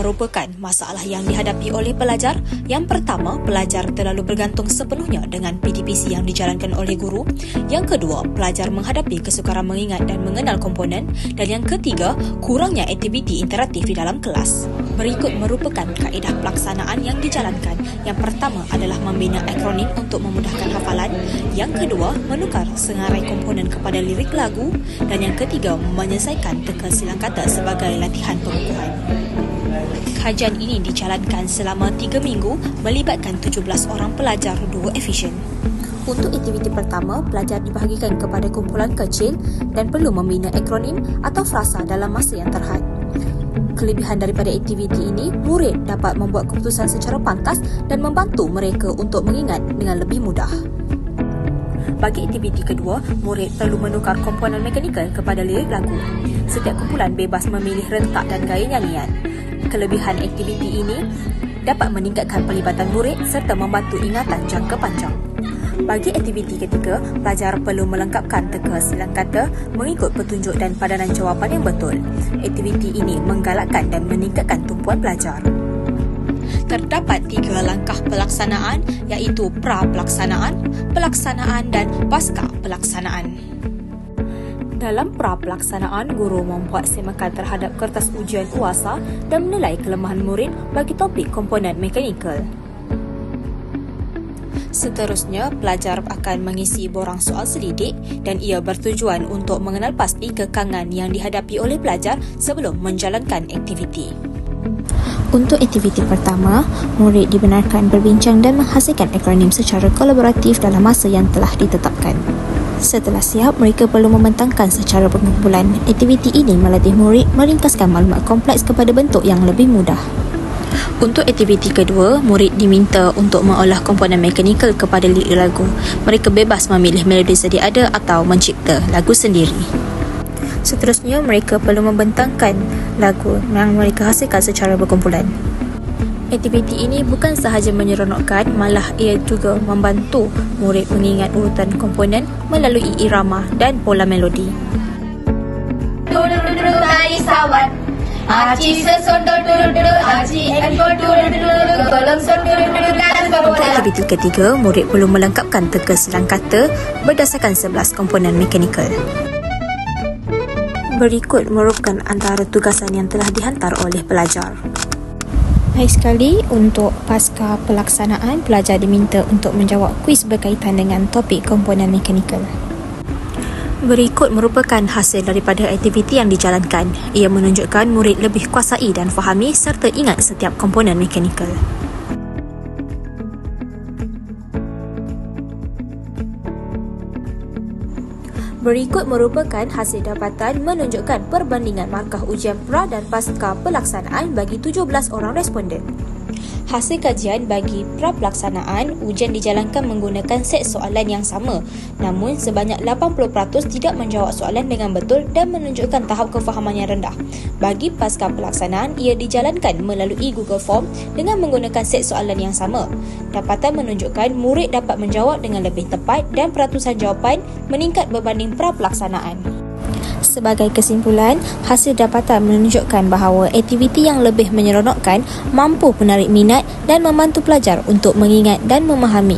merupakan masalah yang dihadapi oleh pelajar. Yang pertama, pelajar terlalu bergantung sepenuhnya dengan PTPC yang dijalankan oleh guru. Yang kedua, pelajar menghadapi kesukaran mengingat dan mengenal komponen. Dan yang ketiga, kurangnya aktiviti interaktif di dalam kelas. Berikut merupakan kaedah pelaksanaan yang dijalankan. Yang pertama adalah membina akronim untuk memudahkan hafalan. Yang kedua, menukar sengarai komponen kepada lirik lagu. Dan yang ketiga, menyelesaikan teka silang kata sebagai latihan pengukuhan. Kajian ini dijalankan selama 3 minggu melibatkan 17 orang pelajar 2 efisien. Untuk aktiviti pertama, pelajar dibahagikan kepada kumpulan kecil dan perlu membina akronim atau frasa dalam masa yang terhad. Kelebihan daripada aktiviti ini, murid dapat membuat keputusan secara pantas dan membantu mereka untuk mengingat dengan lebih mudah. Bagi aktiviti kedua, murid perlu menukar komponen mekanikal kepada lirik lagu. Setiap kumpulan bebas memilih rentak dan gaya nyanyian. Kelebihan aktiviti ini dapat meningkatkan pelibatan murid serta membantu ingatan jangka panjang. Bagi aktiviti ketiga, pelajar perlu melengkapkan teka silang kata mengikut petunjuk dan padanan jawapan yang betul. Aktiviti ini menggalakkan dan meningkatkan tumpuan pelajar. Terdapat 3 langkah pelaksanaan iaitu pra-pelaksanaan, pelaksanaan dan pasca pelaksanaan. Dalam pra-pelaksanaan, guru membuat semakan terhadap kertas ujian UASA dan menilai kelemahan murid bagi topik komponen mekanikal. Seterusnya, pelajar akan mengisi borang soal selidik dan ia bertujuan untuk mengenal pasti kekangan yang dihadapi oleh pelajar sebelum menjalankan aktiviti. Untuk aktiviti pertama, murid dibenarkan berbincang dan menghasilkan akronim secara kolaboratif dalam masa yang telah ditetapkan. Setelah siap, mereka perlu membentangkan secara berkumpulan. Aktiviti ini melatih murid meringkaskan maklumat kompleks kepada bentuk yang lebih mudah. Untuk aktiviti kedua, murid diminta untuk mengolah komponen mekanikal kepada lirik lagu. Mereka bebas memilih melodi sedia ada atau mencipta lagu sendiri. Seterusnya, mereka perlu membentangkan lagu yang mereka hasilkan secara berkumpulan. Aktiviti ini bukan sahaja menyeronokkan, malah ia juga membantu murid mengingat urutan komponen melalui irama dan pola melodi. Duduk-duduk naik sawat, aci sesondor duduk-duduk, aci ekor duduk-duduk, golong duduk-duduk dan Untuk aktiviti ketiga, murid perlu melengkapkan teka silang kata berdasarkan 11 komponen mekanikal. Berikut merupakan antara tugasan yang telah dihantar oleh pelajar. Baik sekali, untuk pasca pelaksanaan, pelajar diminta untuk menjawab kuis berkaitan dengan topik komponen mekanikal. Berikut merupakan hasil daripada aktiviti yang dijalankan. Ia menunjukkan murid lebih kuasai dan fahami serta ingat setiap komponen mekanikal. Berikut merupakan hasil dapatan menunjukkan perbandingan markah ujian pra dan pasca pelaksanaan bagi 17 orang responden. Hasil kajian bagi pra-pelaksanaan, ujian dijalankan menggunakan set soalan yang sama. Namun, sebanyak 80% tidak menjawab soalan dengan betul dan menunjukkan tahap kefahaman yang rendah. Bagi pasca pelaksanaan, ia dijalankan melalui Google Form dengan menggunakan set soalan yang sama. Dapatan menunjukkan murid dapat menjawab dengan lebih tepat dan peratusan jawapan meningkat berbanding pra-pelaksanaan. Sebagai kesimpulan, hasil dapatan menunjukkan bahawa aktiviti yang lebih menyeronokkan mampu menarik minat dan membantu pelajar untuk mengingat dan memahami.